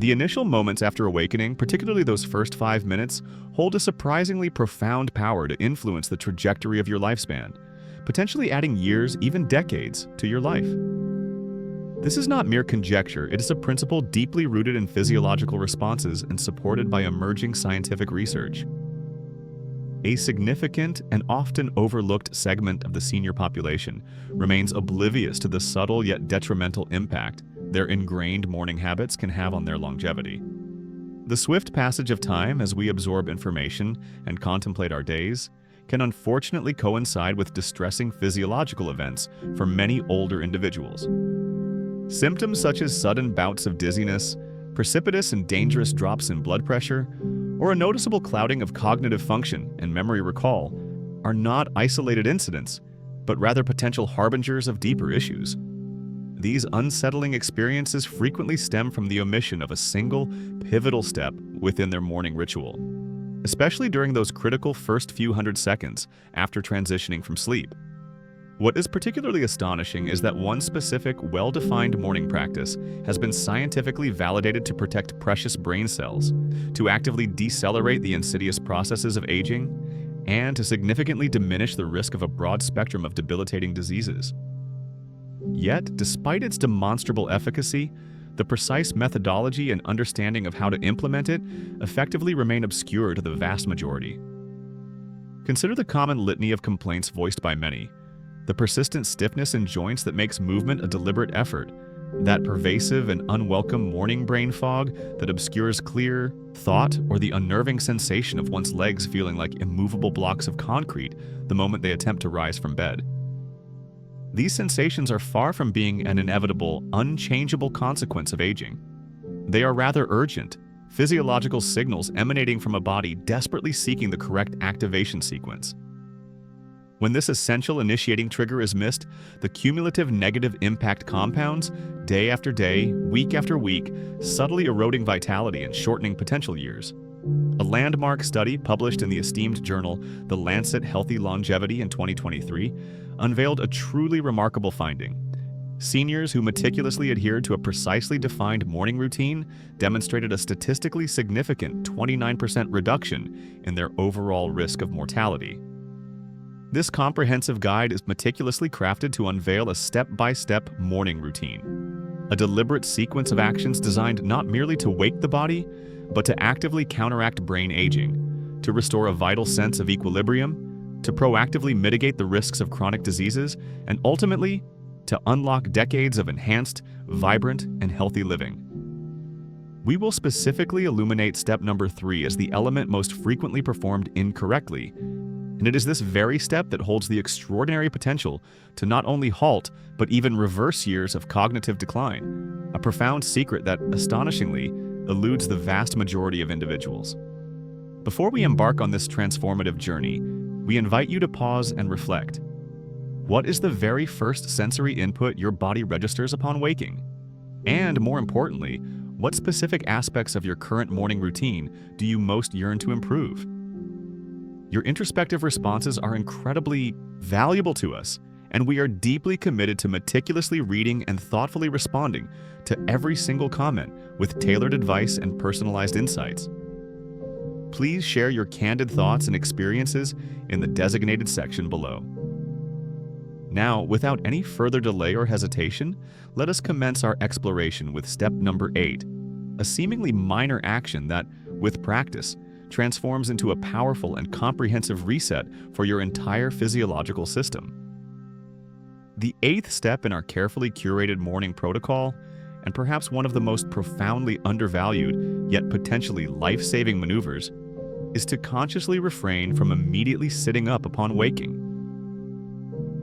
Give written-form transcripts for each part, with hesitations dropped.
The initial moments after awakening, particularly those first 5 minutes, hold a surprisingly profound power to influence the trajectory of your lifespan, potentially adding years, even decades, to your life. This is not mere conjecture, it is a principle deeply rooted in physiological responses and supported by emerging scientific research. A significant and often overlooked segment of the senior population remains oblivious to the subtle yet detrimental impact their ingrained morning habits can have on their longevity. The swift passage of time as we absorb information and contemplate our days can unfortunately coincide with distressing physiological events for many older individuals. Symptoms such as sudden bouts of dizziness, precipitous and dangerous drops in blood pressure, or a noticeable clouding of cognitive function and memory recall are not isolated incidents, but rather potential harbingers of deeper issues. These unsettling experiences frequently stem from the omission of a single, pivotal step within their morning ritual, especially during those critical first few hundred seconds after transitioning from sleep. What is particularly astonishing is that one specific, well-defined morning practice has been scientifically validated to protect precious brain cells, to actively decelerate the insidious processes of aging, and to significantly diminish the risk of a broad spectrum of debilitating diseases. Yet, despite its demonstrable efficacy, the precise methodology and understanding of how to implement it effectively remain obscure to the vast majority. Consider the common litany of complaints voiced by many: the persistent stiffness in joints that makes movement a deliberate effort, that pervasive and unwelcome morning brain fog that obscures clear thought, or the unnerving sensation of one's legs feeling like immovable blocks of concrete the moment they attempt to rise from bed. These sensations are far from being an inevitable, unchangeable consequence of aging. They are rather urgent, physiological signals emanating from a body desperately seeking the correct activation sequence. When this essential initiating trigger is missed, the cumulative negative impact compounds, day after day, week after week, subtly eroding vitality and shortening potential years. A landmark study published in the esteemed journal The Lancet Healthy Longevity in 2023 unveiled a truly remarkable finding. Seniors who meticulously adhered to a precisely defined morning routine demonstrated a statistically significant 29% reduction in their overall risk of mortality. This comprehensive guide is meticulously crafted to unveil a step-by-step morning routine, a deliberate sequence of actions designed not merely to wake the body, but to actively counteract brain aging, to restore a vital sense of equilibrium, to proactively mitigate the risks of chronic diseases, and ultimately, to unlock decades of enhanced, vibrant, and healthy living. We will specifically illuminate step number 3 as the element most frequently performed incorrectly, and it is this very step that holds the extraordinary potential to not only halt, but even reverse years of cognitive decline, a profound secret that, astonishingly, eludes the vast majority of individuals. Before we embark on this transformative journey, we invite you to pause and reflect. What is the very first sensory input your body registers upon waking? And more importantly, what specific aspects of your current morning routine do you most yearn to improve? Your introspective responses are incredibly valuable to us, and we are deeply committed to meticulously reading and thoughtfully responding to every single comment with tailored advice and personalized insights. Please share your candid thoughts and experiences in the designated section below. Now, without any further delay or hesitation, let us commence our exploration with step number 8, a seemingly minor action that, with practice, transforms into a powerful and comprehensive reset for your entire physiological system. The 8th step in our carefully curated morning protocol, and perhaps one of the most profoundly undervalued yet potentially life-saving maneuvers, is to consciously refrain from immediately sitting up upon waking.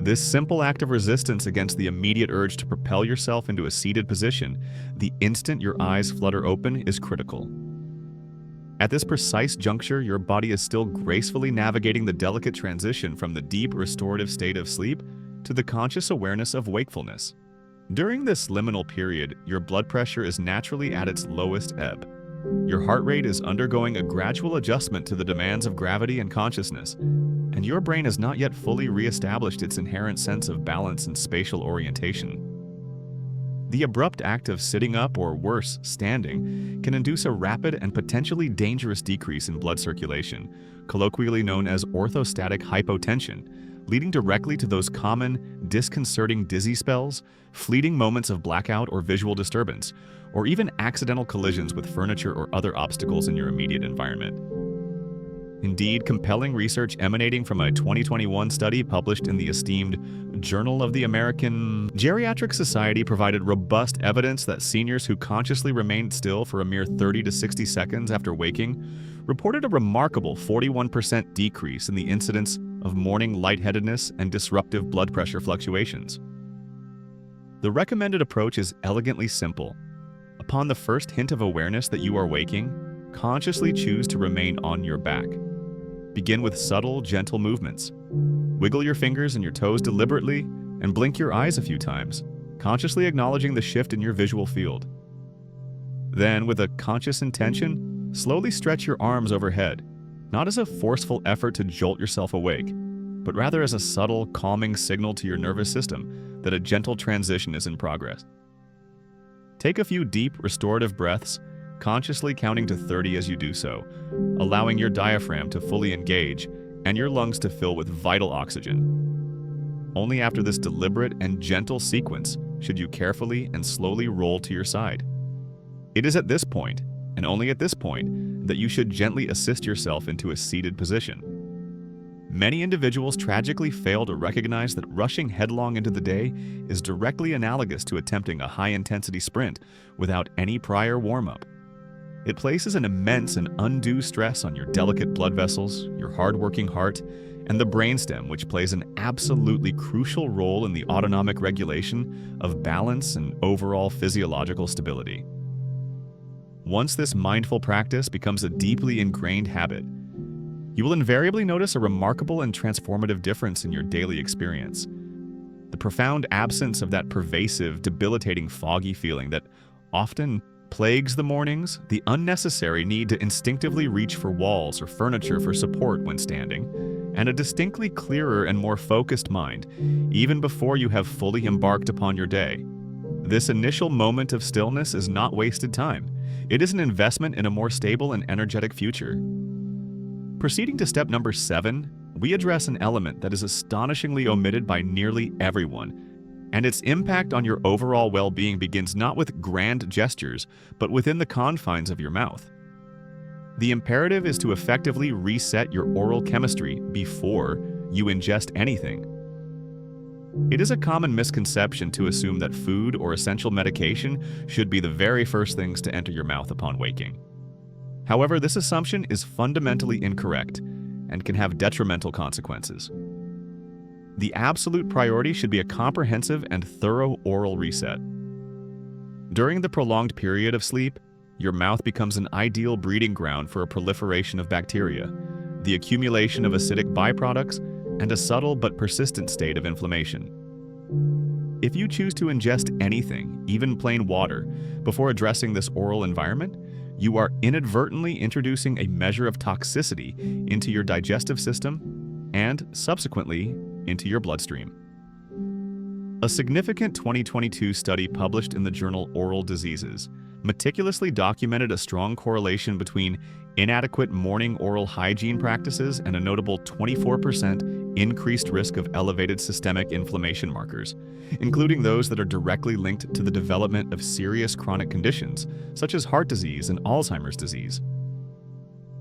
This simple act of resistance against the immediate urge to propel yourself into a seated position the instant your eyes flutter open is critical. At this precise juncture, your body is still gracefully navigating the delicate transition from the deep restorative state of sleep to the conscious awareness of wakefulness. During this liminal period, your blood pressure is naturally at its lowest ebb. Your heart rate is undergoing a gradual adjustment to the demands of gravity and consciousness, and your brain has not yet fully re-established its inherent sense of balance and spatial orientation. The abrupt act of sitting up, or worse, standing, can induce a rapid and potentially dangerous decrease in blood circulation, colloquially known as orthostatic hypotension, leading directly to those common, disconcerting dizzy spells, fleeting moments of blackout or visual disturbance, or even accidental collisions with furniture or other obstacles in your immediate environment. Indeed, compelling research emanating from a 2021 study published in the esteemed Journal of the American Geriatric Society provided robust evidence that seniors who consciously remained still for a mere 30 to 60 seconds after waking reported a remarkable 41% decrease in the incidence of morning lightheadedness and disruptive blood pressure fluctuations. The recommended approach is elegantly simple. Upon the first hint of awareness that you are waking, consciously choose to remain on your back. Begin with subtle, gentle movements. Wiggle your fingers and your toes deliberately and blink your eyes a few times, consciously acknowledging the shift in your visual field. Then, with a conscious intention, slowly stretch your arms overhead, not as a forceful effort to jolt yourself awake, but rather as a subtle, calming signal to your nervous system that a gentle transition is in progress. Take a few deep, restorative breaths, consciously counting to 30 as you do so, allowing your diaphragm to fully engage and your lungs to fill with vital oxygen. Only after this deliberate and gentle sequence should you carefully and slowly roll to your side. It is at this point, and only at this point, that you should gently assist yourself into a seated position. Many individuals tragically fail to recognize that rushing headlong into the day is directly analogous to attempting a high-intensity sprint without any prior warm-up. It places an immense and undue stress on your delicate blood vessels, your hard-working heart, and the brainstem, which plays an absolutely crucial role in the autonomic regulation of balance and overall physiological stability. Once this mindful practice becomes a deeply ingrained habit, you will invariably notice a remarkable and transformative difference in your daily experience. The profound absence of that pervasive, debilitating, foggy feeling that often plagues the mornings, the unnecessary need to instinctively reach for walls or furniture for support when standing, and a distinctly clearer and more focused mind, even before you have fully embarked upon your day. This initial moment of stillness is not wasted time. It is an investment in a more stable and energetic future. Proceeding to step number 7, we address an element that is astonishingly omitted by nearly everyone, and its impact on your overall well-being begins not with grand gestures, but within the confines of your mouth. The imperative is to effectively reset your oral chemistry before you ingest anything. It is a common misconception to assume that food or essential medication should be the very first things to enter your mouth upon waking. However, this assumption is fundamentally incorrect and can have detrimental consequences. The absolute priority should be a comprehensive and thorough oral reset. During the prolonged period of sleep, your mouth becomes an ideal breeding ground for a proliferation of bacteria, the accumulation of acidic byproducts, and a subtle but persistent state of inflammation. If you choose to ingest anything, even plain water, before addressing this oral environment, you are inadvertently introducing a measure of toxicity into your digestive system and, subsequently, into your bloodstream. A significant 2022 study published in the journal Oral Diseases meticulously documented a strong correlation between inadequate morning oral hygiene practices and a notable 24% increased risk of elevated systemic inflammation markers, including those that are directly linked to the development of serious chronic conditions, such as heart disease and Alzheimer's disease.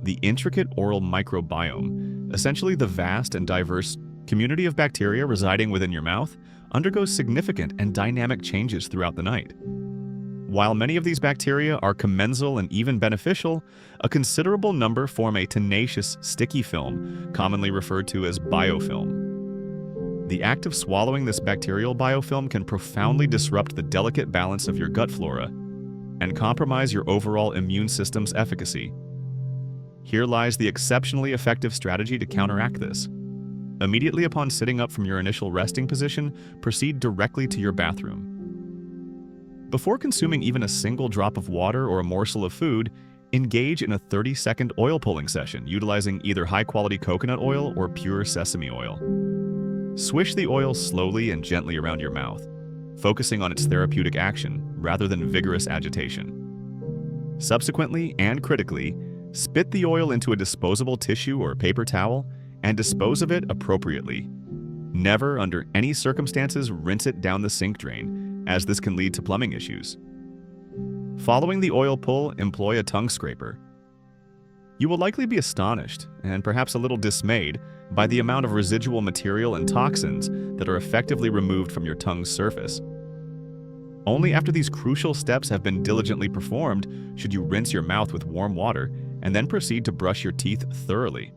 The intricate oral microbiome, essentially the vast and diverse community of bacteria residing within your mouth, undergoes significant and dynamic changes throughout the night. While many of these bacteria are commensal and even beneficial, a considerable number form a tenacious, sticky film, commonly referred to as biofilm. The act of swallowing this bacterial biofilm can profoundly disrupt the delicate balance of your gut flora and compromise your overall immune system's efficacy. Here lies the exceptionally effective strategy to counteract this. Immediately upon sitting up from your initial resting position, proceed directly to your bathroom. Before consuming even a single drop of water or a morsel of food, engage in a 30-second oil pulling session utilizing either high-quality coconut oil or pure sesame oil. Swish the oil slowly and gently around your mouth, focusing on its therapeutic action rather than vigorous agitation. Subsequently and critically, spit the oil into a disposable tissue or paper towel and dispose of it appropriately. Never, under any circumstances, rinse it down the sink drain, as this can lead to plumbing issues. Following the oil pull, employ a tongue scraper. You will likely be astonished, and perhaps a little dismayed, by the amount of residual material and toxins that are effectively removed from your tongue's surface. Only after these crucial steps have been diligently performed should you rinse your mouth with warm water and then proceed to brush your teeth thoroughly.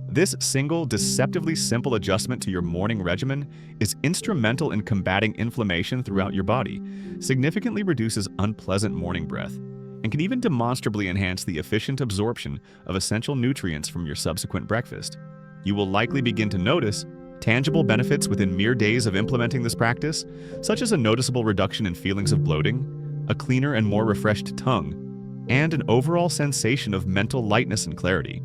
This single, deceptively simple adjustment to your morning regimen is instrumental in combating inflammation throughout your body, significantly reduces unpleasant morning breath, and can even demonstrably enhance the efficient absorption of essential nutrients from your subsequent breakfast. You will likely begin to notice tangible benefits within mere days of implementing this practice, such as a noticeable reduction in feelings of bloating, a cleaner and more refreshed tongue, and an overall sensation of mental lightness and clarity.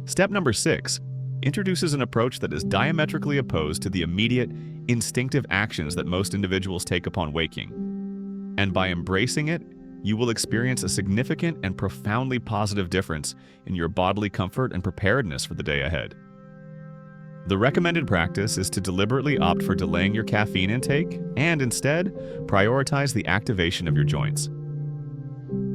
Step number 6 introduces an approach that is diametrically opposed to the immediate, instinctive actions that most individuals take upon waking. And by embracing it, you will experience a significant and profoundly positive difference in your bodily comfort and preparedness for the day ahead. The recommended practice is to deliberately opt for delaying your caffeine intake and instead prioritize the activation of your joints.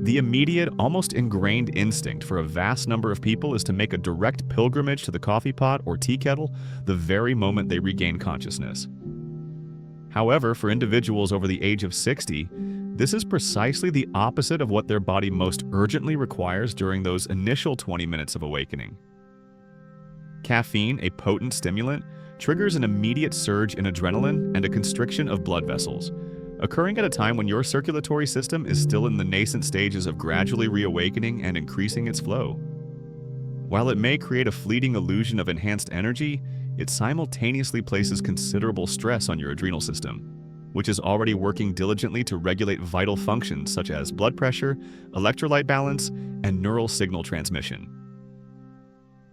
The immediate, almost ingrained instinct for a vast number of people is to make a direct pilgrimage to the coffee pot or tea kettle the very moment they regain consciousness. However, for individuals over the age of 60, this is precisely the opposite of what their body most urgently requires during those initial 20 minutes of awakening. Caffeine, a potent stimulant, triggers an immediate surge in adrenaline and a constriction of blood vessels, occurring at a time when your circulatory system is still in the nascent stages of gradually reawakening and increasing its flow. While it may create a fleeting illusion of enhanced energy, it simultaneously places considerable stress on your adrenal system, which is already working diligently to regulate vital functions such as blood pressure, electrolyte balance, and neural signal transmission.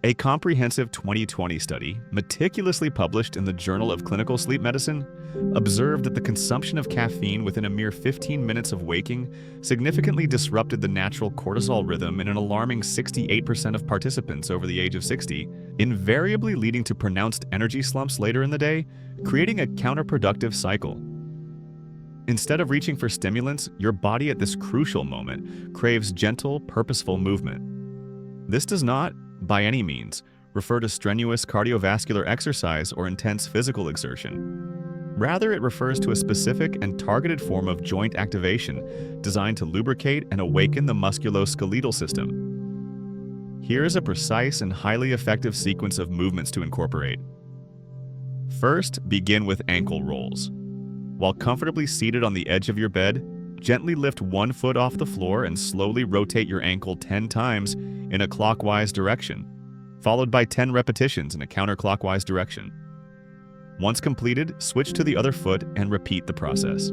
A comprehensive 2020 study, meticulously published in the Journal of Clinical Sleep Medicine, observed that the consumption of caffeine within a mere 15 minutes of waking significantly disrupted the natural cortisol rhythm in an alarming 68% of participants over the age of 60, invariably leading to pronounced energy slumps later in the day, creating a counterproductive cycle. Instead of reaching for stimulants, your body at this crucial moment craves gentle, purposeful movement. This does not, by any means, refer to strenuous cardiovascular exercise or intense physical exertion. Rather, it refers to a specific and targeted form of joint activation designed to lubricate and awaken the musculoskeletal system. Here is a precise and highly effective sequence of movements to incorporate. First, begin with ankle rolls. While comfortably seated on the edge of your bed, gently lift one foot off the floor and slowly rotate your ankle 10 times in a clockwise direction, followed by 10 repetitions in a counterclockwise direction. Once completed, switch to the other foot and repeat the process.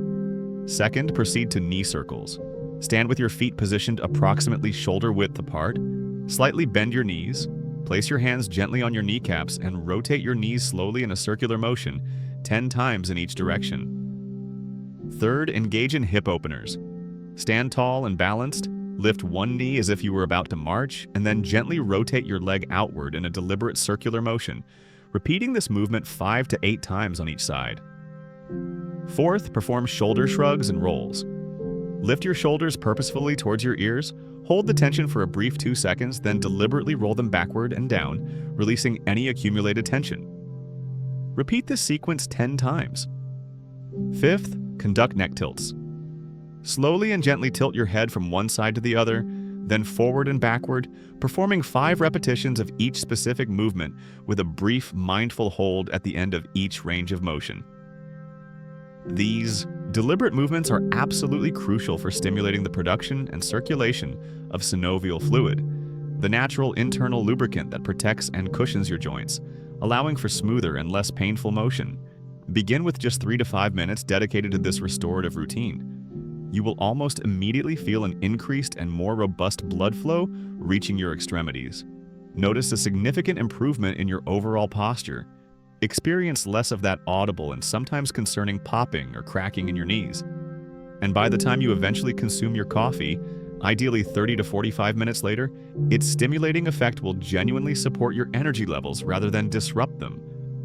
Second, proceed to knee circles. Stand with your feet positioned approximately shoulder width apart. Slightly bend your knees. Place your hands gently on your kneecaps and rotate your knees slowly in a circular motion, 10 times in each direction. Third, engage in hip openers. Stand tall and balanced. Lift one knee as if you were about to march, and then gently rotate your leg outward in a deliberate circular motion, repeating this movement 5 to 8 times on each side. Fourth, perform shoulder shrugs and rolls. Lift your shoulders purposefully towards your ears, hold the tension for a brief 2 seconds, then deliberately roll them backward and down, releasing any accumulated tension. Repeat this sequence 10 times. Fifth, conduct neck tilts. Slowly and gently tilt your head from one side to the other, then forward and backward, performing 5 repetitions of each specific movement with a brief, mindful hold at the end of each range of motion. These deliberate movements are absolutely crucial for stimulating the production and circulation of synovial fluid, the natural internal lubricant that protects and cushions your joints, allowing for smoother and less painful motion. Begin with just 3 to 5 minutes dedicated to this restorative routine. You will almost immediately feel an increased and more robust blood flow reaching your extremities. Notice a significant improvement in your overall posture, Experience less of that audible and sometimes concerning popping or cracking in your knees. And by the time you eventually consume your coffee, ideally 30 to 45 minutes later, its stimulating effect will genuinely support your energy levels rather than disrupt them.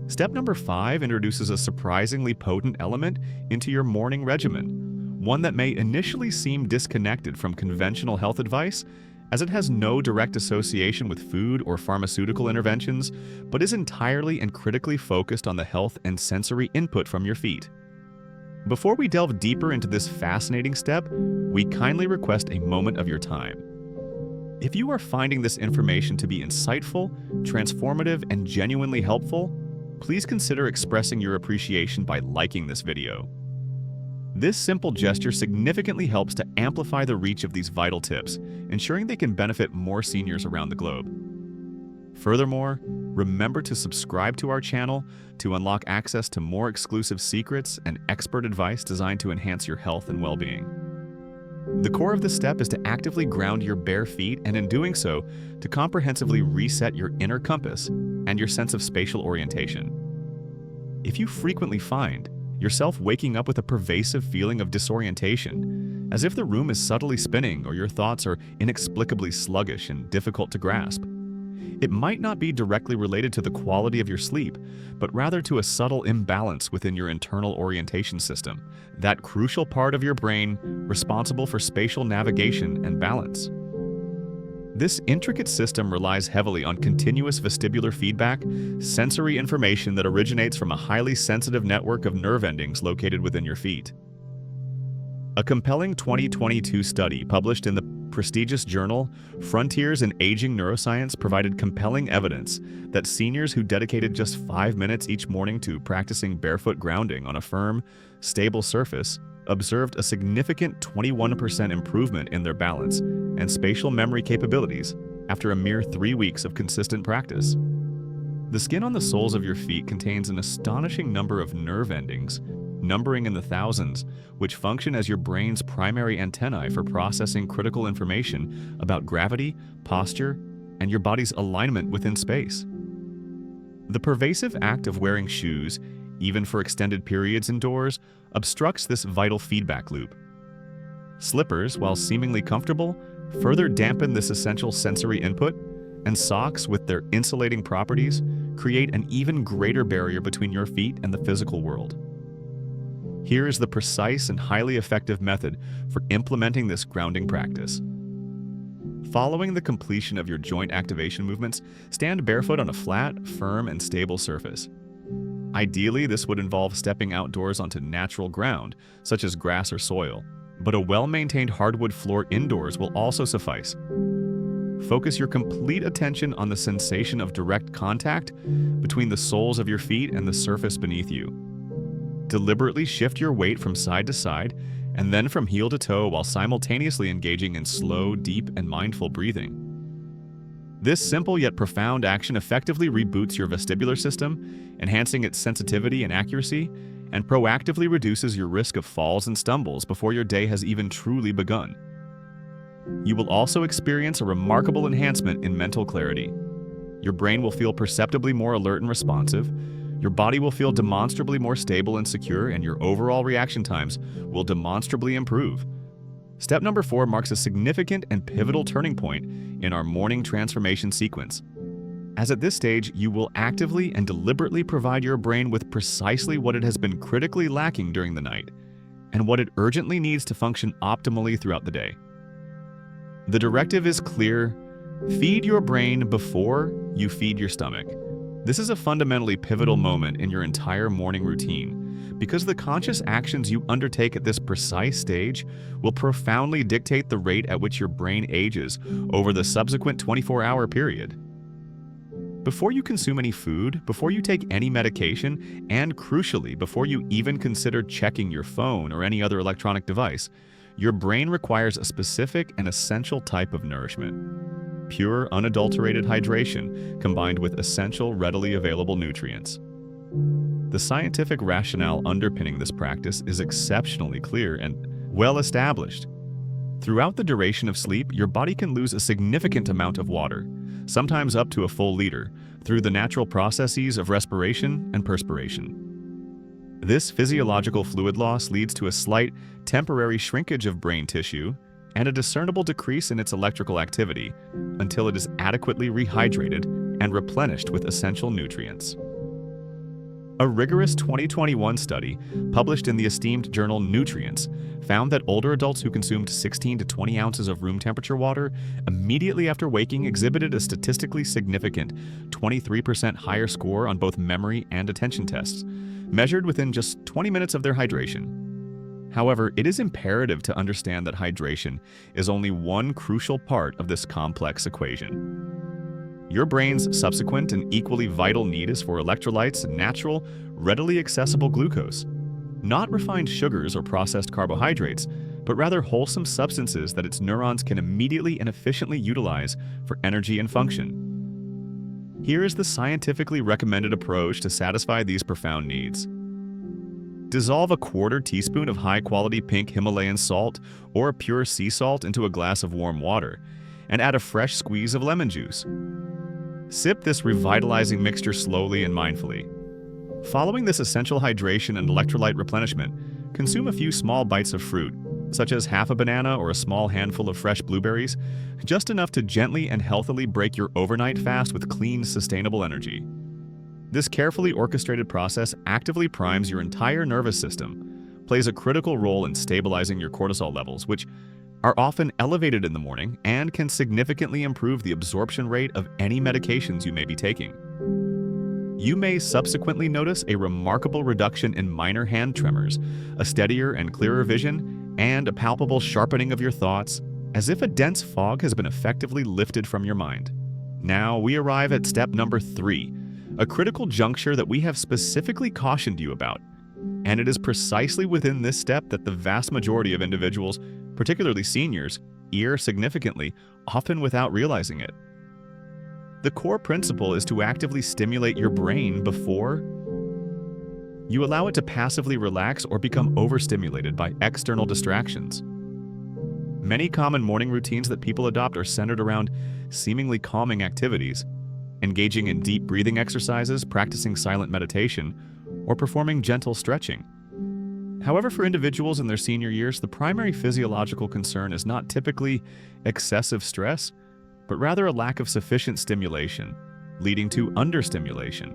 Step number 5 introduces a surprisingly potent element into your morning regimen, one that may initially seem disconnected from conventional health advice, as it has no direct association with food or pharmaceutical interventions, but is entirely and critically focused on the health and sensory input from your feet. Before we delve deeper into this fascinating step, we kindly request a moment of your time. If you are finding this information to be insightful, transformative, and genuinely helpful, please consider expressing your appreciation by liking this video. This simple gesture significantly helps to amplify the reach of these vital tips, ensuring they can benefit more seniors around the globe. Furthermore, remember to subscribe to our channel to unlock access to more exclusive secrets and expert advice designed to enhance your health and well-being. The core of this step is to actively ground your bare feet, and in doing so, to comprehensively reset your inner compass and your sense of spatial orientation. If you frequently find yourself waking up with a pervasive feeling of disorientation, as if the room is subtly spinning or your thoughts are inexplicably sluggish and difficult to grasp, it might not be directly related to the quality of your sleep, but rather to a subtle imbalance within your internal orientation system, that crucial part of your brain responsible for spatial navigation and balance. This intricate system relies heavily on continuous vestibular feedback, sensory information that originates from a highly sensitive network of nerve endings located within your feet. A compelling 2022 study published in the prestigious journal Frontiers in Aging Neuroscience provided compelling evidence that seniors who dedicated just 5 minutes each morning to practicing barefoot grounding on a firm, stable surface observed a significant 21% improvement in their balance and spatial memory capabilities after a mere 3 weeks of consistent practice. The skin on the soles of your feet contains an astonishing number of nerve endings, numbering in the thousands, which function as your brain's primary antennae for processing critical information about gravity, posture, and your body's alignment within space. The pervasive act of wearing shoes, even for extended periods indoors, obstructs this vital feedback loop. Slippers, while seemingly comfortable, further dampen this essential sensory input, and socks, with their insulating properties, create an even greater barrier between your feet and the physical world. Here is the precise and highly effective method for implementing this grounding practice. Following the completion of your joint activation movements, stand barefoot on a flat, firm, and stable surface. Ideally, this would involve stepping outdoors onto natural ground, such as grass or soil, but a well-maintained hardwood floor indoors will also suffice. Focus your complete attention on the sensation of direct contact between the soles of your feet and the surface beneath you. Deliberately shift your weight from side to side and then from heel to toe while simultaneously engaging in slow, deep, and mindful breathing. This simple yet profound action effectively reboots your vestibular system, enhancing its sensitivity and accuracy, and proactively reduces your risk of falls and stumbles before your day has even truly begun. You will also experience a remarkable enhancement in mental clarity. Your brain will feel perceptibly more alert and responsive, your body will feel demonstrably more stable and secure, and your overall reaction times will demonstrably improve. Step number 4 marks a significant and pivotal turning point in our morning transformation sequence, as at this stage you will actively and deliberately provide your brain with precisely what it has been critically lacking during the night, and what it urgently needs to function optimally throughout the day. The directive is clear: feed your brain before you feed your stomach. This is a fundamentally pivotal moment in your entire morning routine, because the conscious actions you undertake at this precise stage will profoundly dictate the rate at which your brain ages over the subsequent 24-hour period. Before you consume any food, before you take any medication, and crucially, before you even consider checking your phone or any other electronic device, your brain requires a specific and essential type of nourishment: pure, unadulterated hydration combined with essential, readily available nutrients. The scientific rationale underpinning this practice is exceptionally clear and well established. Throughout the duration of sleep, your body can lose a significant amount of water, sometimes up to a full liter, through the natural processes of respiration and perspiration. This physiological fluid loss leads to a slight, temporary shrinkage of brain tissue and a discernible decrease in its electrical activity until it is adequately rehydrated and replenished with essential nutrients. A rigorous 2021 study, published in the esteemed journal Nutrients, found that older adults who consumed 16 to 20 ounces of room temperature water immediately after waking exhibited a statistically significant 23% higher score on both memory and attention tests, measured within just 20 minutes of their hydration. However, it is imperative to understand that hydration is only one crucial part of this complex equation. Your brain's subsequent and equally vital need is for electrolytes and natural, readily accessible glucose, not refined sugars or processed carbohydrates, but rather wholesome substances that its neurons can immediately and efficiently utilize for energy and function. Here is the scientifically recommended approach to satisfy these profound needs. Dissolve a quarter teaspoon of high-quality pink Himalayan salt or pure sea salt into a glass of warm water, and add a fresh squeeze of lemon juice. Sip this revitalizing mixture slowly and mindfully. Following this essential hydration and electrolyte replenishment, consume a few small bites of fruit, such as half a banana or a small handful of fresh blueberries, just enough to gently and healthily break your overnight fast with clean, sustainable energy. This carefully orchestrated process actively primes your entire nervous system, plays a critical role in stabilizing your cortisol levels, which are often elevated in the morning and can significantly improve the absorption rate of any medications you may be taking. You may subsequently notice a remarkable reduction in minor hand tremors, a steadier and clearer vision, and a palpable sharpening of your thoughts, as if a dense fog has been effectively lifted from your mind. Now we arrive at step number 3, a critical juncture that we have specifically cautioned you about. And it is precisely within this step that the vast majority of individuals, particularly seniors, err significantly, often without realizing it. The core principle is to actively stimulate your brain before you allow it to passively relax or become overstimulated by external distractions. Many common morning routines that people adopt are centered around seemingly calming activities, engaging in deep breathing exercises, practicing silent meditation, or performing gentle stretching. However, for individuals in their senior years, the primary physiological concern is not typically excessive stress, but rather a lack of sufficient stimulation, leading to understimulation.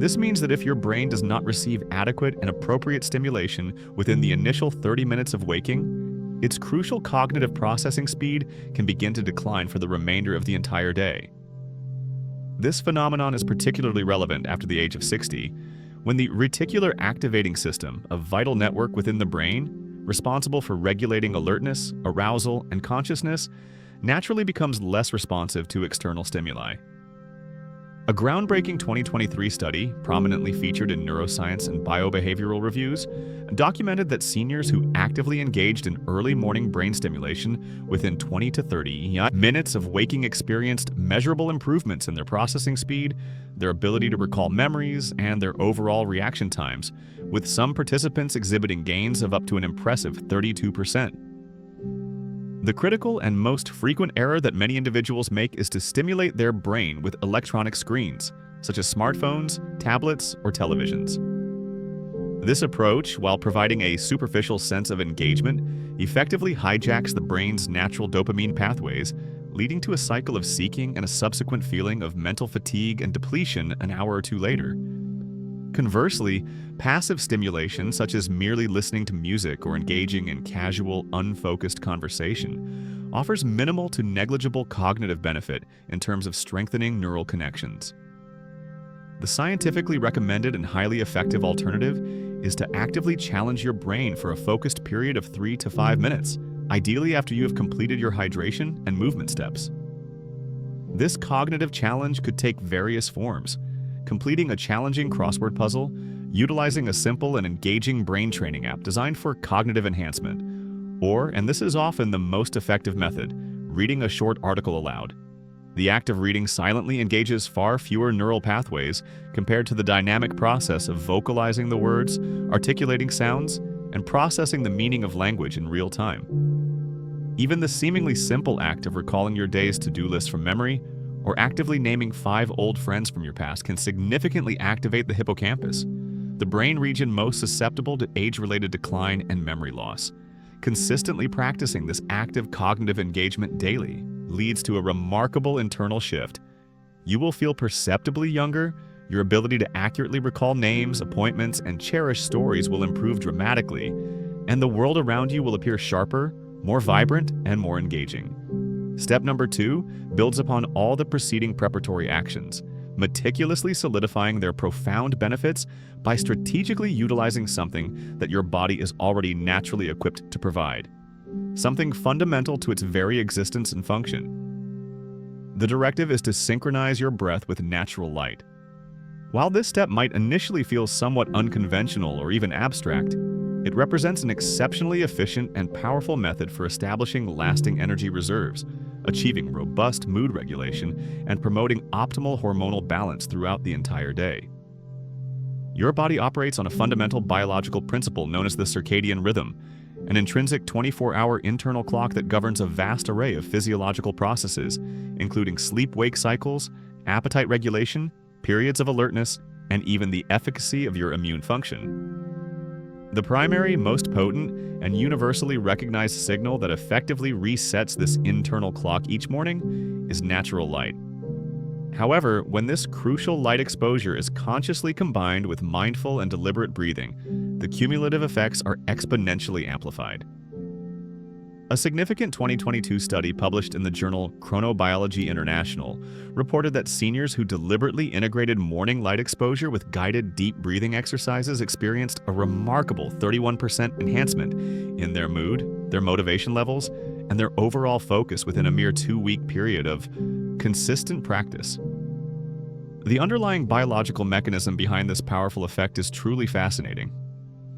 This means that if your brain does not receive adequate and appropriate stimulation within the initial 30 minutes of waking, its crucial cognitive processing speed can begin to decline for the remainder of the entire day. This phenomenon is particularly relevant after the age of 60, when the reticular activating system, a vital network within the brain, responsible for regulating alertness, arousal, and consciousness, naturally becomes less responsive to external stimuli. A groundbreaking 2023 study, prominently featured in neuroscience and biobehavioral reviews, documented that seniors who actively engaged in early morning brain stimulation within 20 to 30 minutes of waking experienced measurable improvements in their processing speed, their ability to recall memories, and their overall reaction times, with some participants exhibiting gains of up to an impressive 32%. The critical and most frequent error that many individuals make is to stimulate their brain with electronic screens, such as smartphones, tablets, or televisions. This approach, while providing a superficial sense of engagement, effectively hijacks the brain's natural dopamine pathways, leading to a cycle of seeking and a subsequent feeling of mental fatigue and depletion an hour or two later. Conversely, passive stimulation, such as merely listening to music or engaging in casual, unfocused conversation, offers minimal to negligible cognitive benefit in terms of strengthening neural connections. The scientifically recommended and highly effective alternative is to actively challenge your brain for a focused period of 3 to 5 minutes, ideally after you have completed your hydration and movement steps. This cognitive challenge could take various forms: completing a challenging crossword puzzle, utilizing a simple and engaging brain training app designed for cognitive enhancement, or, and this is often the most effective method, reading a short article aloud. The act of reading silently engages far fewer neural pathways compared to the dynamic process of vocalizing the words, articulating sounds, and processing the meaning of language in real time. Even the seemingly simple act of recalling your day's to-do list from memory, or actively naming 5 old friends from your past can significantly activate the hippocampus, the brain region most susceptible to age-related decline and memory loss. Consistently practicing this active cognitive engagement daily leads to a remarkable internal shift. You will feel perceptibly younger, your ability to accurately recall names, appointments, and cherish stories will improve dramatically, and the world around you will appear sharper, more vibrant, and more engaging. Step number 2 builds upon all the preceding preparatory actions, meticulously solidifying their profound benefits by strategically utilizing something that your body is already naturally equipped to provide, something fundamental to its very existence and function. The directive is to synchronize your breath with natural light. While this step might initially feel somewhat unconventional or even abstract, it represents an exceptionally efficient and powerful method for establishing lasting energy reserves, achieving robust mood regulation, and promoting optimal hormonal balance throughout the entire day. Your body operates on a fundamental biological principle known as the circadian rhythm, an intrinsic 24-hour internal clock that governs a vast array of physiological processes, including sleep-wake cycles, appetite regulation, periods of alertness, and even the efficacy of your immune function. The primary, most potent, and universally recognized signal that effectively resets this internal clock each morning is natural light. However, when this crucial light exposure is consciously combined with mindful and deliberate breathing, the cumulative effects are exponentially amplified. A significant 2022 study published in the journal Chronobiology International reported that seniors who deliberately integrated morning light exposure with guided deep breathing exercises experienced a remarkable 31% enhancement in their mood, their motivation levels, and their overall focus within a mere 2-week period of consistent practice. The underlying biological mechanism behind this powerful effect is truly fascinating.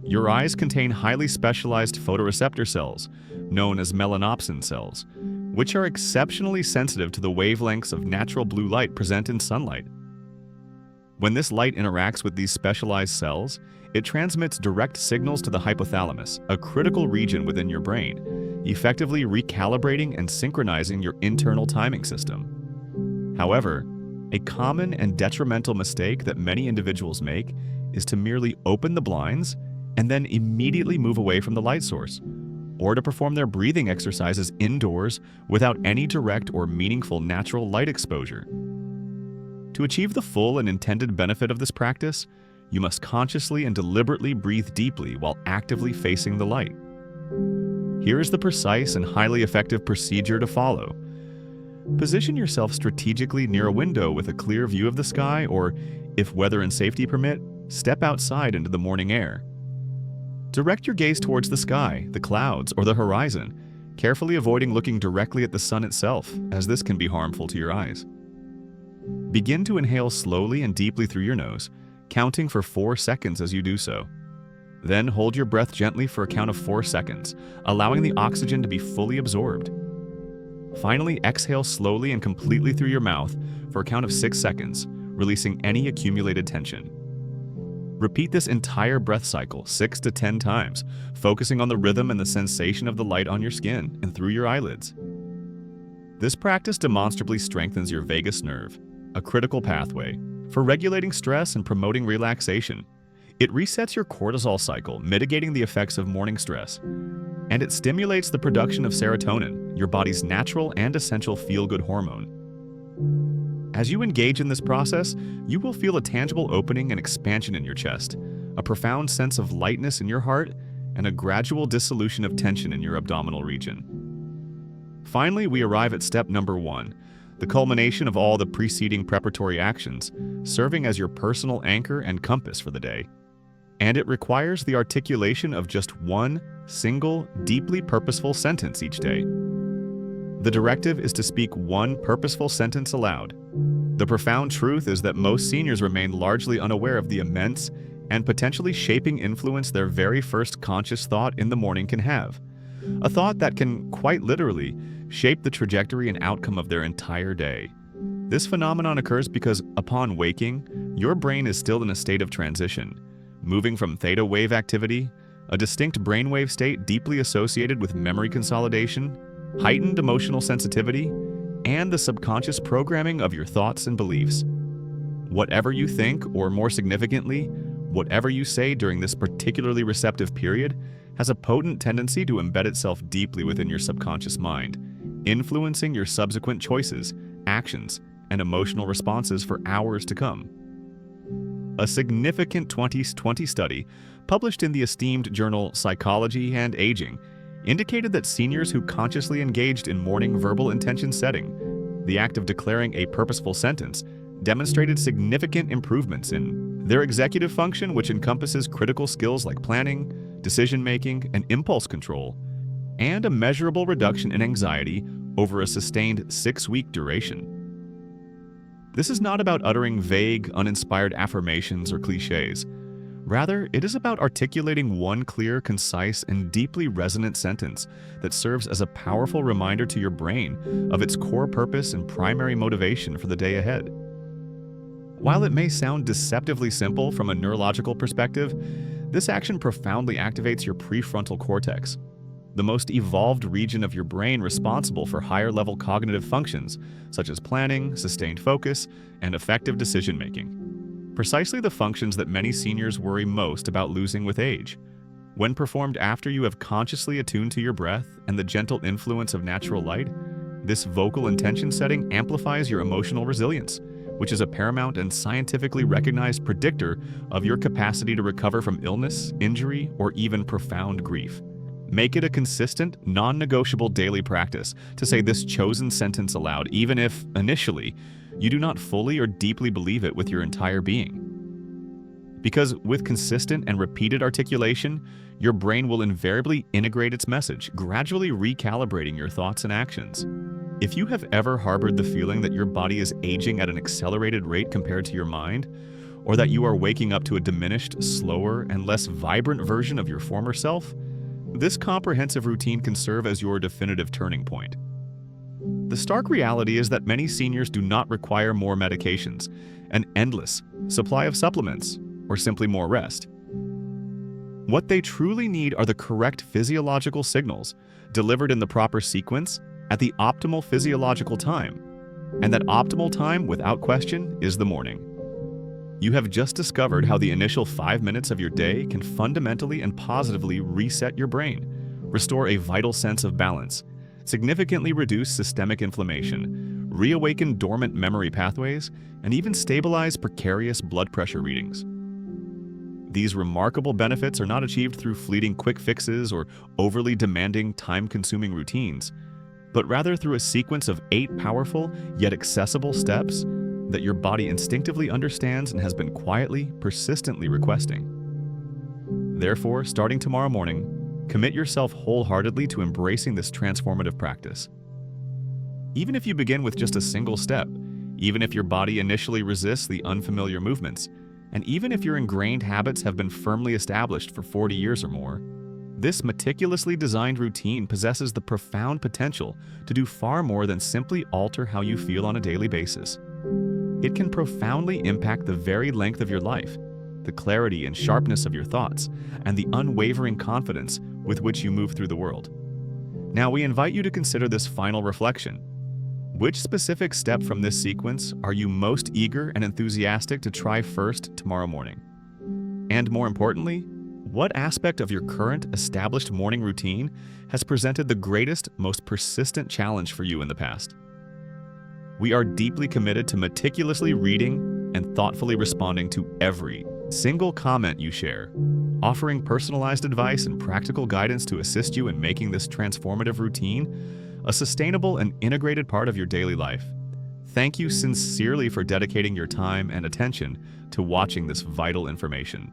Your eyes contain highly specialized photoreceptor cells, known as melanopsin cells, which are exceptionally sensitive to the wavelengths of natural blue light present in sunlight. When this light interacts with these specialized cells, it transmits direct signals to the hypothalamus, a critical region within your brain, effectively recalibrating and synchronizing your internal timing system. However, a common and detrimental mistake that many individuals make is to merely open the blinds and then immediately move away from the light source, or to perform their breathing exercises indoors without any direct or meaningful natural light exposure. To achieve the full and intended benefit of this practice, you must consciously and deliberately breathe deeply while actively facing the light. Here is the precise and highly effective procedure to follow. Position yourself strategically near a window with a clear view of the sky, or, if weather and safety permit, step outside into the morning air. Direct your gaze towards the sky, the clouds, or the horizon, carefully avoiding looking directly at the sun itself, as this can be harmful to your eyes. Begin to inhale slowly and deeply through your nose, counting for 4 seconds as you do so. Then hold your breath gently for a count of 4 seconds, allowing the oxygen to be fully absorbed. Finally, exhale slowly and completely through your mouth for a count of 6 seconds, releasing any accumulated tension. Repeat this entire breath cycle 6 to 10 times, focusing on the rhythm and the sensation of the light on your skin and through your eyelids. This practice demonstrably strengthens your vagus nerve, a critical pathway for regulating stress and promoting relaxation. It resets your cortisol cycle, mitigating the effects of morning stress, and it stimulates the production of serotonin, your body's natural and essential feel-good hormone. As you engage in this process, you will feel a tangible opening and expansion in your chest, a profound sense of lightness in your heart, and a gradual dissolution of tension in your abdominal region. Finally, we arrive at step number 1, the culmination of all the preceding preparatory actions, serving as your personal anchor and compass for the day. And it requires the articulation of just one single, deeply purposeful sentence each day. The directive is to speak one purposeful sentence aloud. The profound truth is that most seniors remain largely unaware of the immense and potentially shaping influence their very first conscious thought in the morning can have. A thought that can, quite literally, shape the trajectory and outcome of their entire day. This phenomenon occurs because, upon waking, your brain is still in a state of transition, moving from theta wave activity, a distinct brainwave state deeply associated with memory consolidation, heightened emotional sensitivity, and the subconscious programming of your thoughts and beliefs. Whatever you think, or more significantly, whatever you say during this particularly receptive period, has a potent tendency to embed itself deeply within your subconscious mind, influencing your subsequent choices, actions, and emotional responses for hours to come. A significant 2020 study, published in the esteemed journal Psychology and Aging, indicated that seniors who consciously engaged in morning verbal intention setting, the act of declaring a purposeful sentence, demonstrated significant improvements in their executive function, which encompasses critical skills like planning, decision-making, and impulse control, and a measurable reduction in anxiety over a sustained 6-week duration. This is not about uttering vague, uninspired affirmations or cliches. Rather, it is about articulating one clear, concise, and deeply resonant sentence that serves as a powerful reminder to your brain of its core purpose and primary motivation for the day ahead. While it may sound deceptively simple from a neurological perspective, this action profoundly activates your prefrontal cortex, the most evolved region of your brain responsible for higher-level cognitive functions such as planning, sustained focus, and effective decision-making. Precisely the functions that many seniors worry most about losing with age. When performed after you have consciously attuned to your breath and the gentle influence of natural light, this vocal intention setting amplifies your emotional resilience, which is a paramount and scientifically recognized predictor of your capacity to recover from illness, injury, or even profound grief. Make it a consistent, non-negotiable daily practice to say this chosen sentence aloud, even if, initially, you do not fully or deeply believe it with your entire being. Because with consistent and repeated articulation, your brain will invariably integrate its message, gradually recalibrating your thoughts and actions. If you have ever harbored the feeling that your body is aging at an accelerated rate compared to your mind, or that you are waking up to a diminished, slower, and less vibrant version of your former self, this comprehensive routine can serve as your definitive turning point. The stark reality is that many seniors do not require more medications, an endless supply of supplements, or simply more rest. What they truly need are the correct physiological signals, delivered in the proper sequence, at the optimal physiological time. And that optimal time, without question, is the morning. You have just discovered how the initial 5 minutes of your day can fundamentally and positively reset your brain, restore a vital sense of balance, significantly reduce systemic inflammation, reawaken dormant memory pathways, and even stabilize precarious blood pressure readings. These remarkable benefits are not achieved through fleeting quick fixes or overly demanding, time-consuming routines, but rather through a sequence of 8 powerful yet accessible steps that your body instinctively understands and has been quietly, persistently requesting. Therefore, starting tomorrow morning, commit yourself wholeheartedly to embracing this transformative practice. Even if you begin with just a single step, even if your body initially resists the unfamiliar movements, and even if your ingrained habits have been firmly established for 40 years or more, this meticulously designed routine possesses the profound potential to do far more than simply alter how you feel on a daily basis. It can profoundly impact the very length of your life, the clarity and sharpness of your thoughts, and the unwavering confidence with which you move through the world. Now, we invite you to consider this final reflection. Which specific step from this sequence are you most eager and enthusiastic to try first tomorrow morning? And more importantly, what aspect of your current established morning routine has presented the greatest, most persistent challenge for you in the past? We are deeply committed to meticulously reading and thoughtfully responding to every single comment you share, offering personalized advice and practical guidance to assist you in making this transformative routine a sustainable and integrated part of your daily life. Thank you sincerely for dedicating your time and attention to watching this vital information.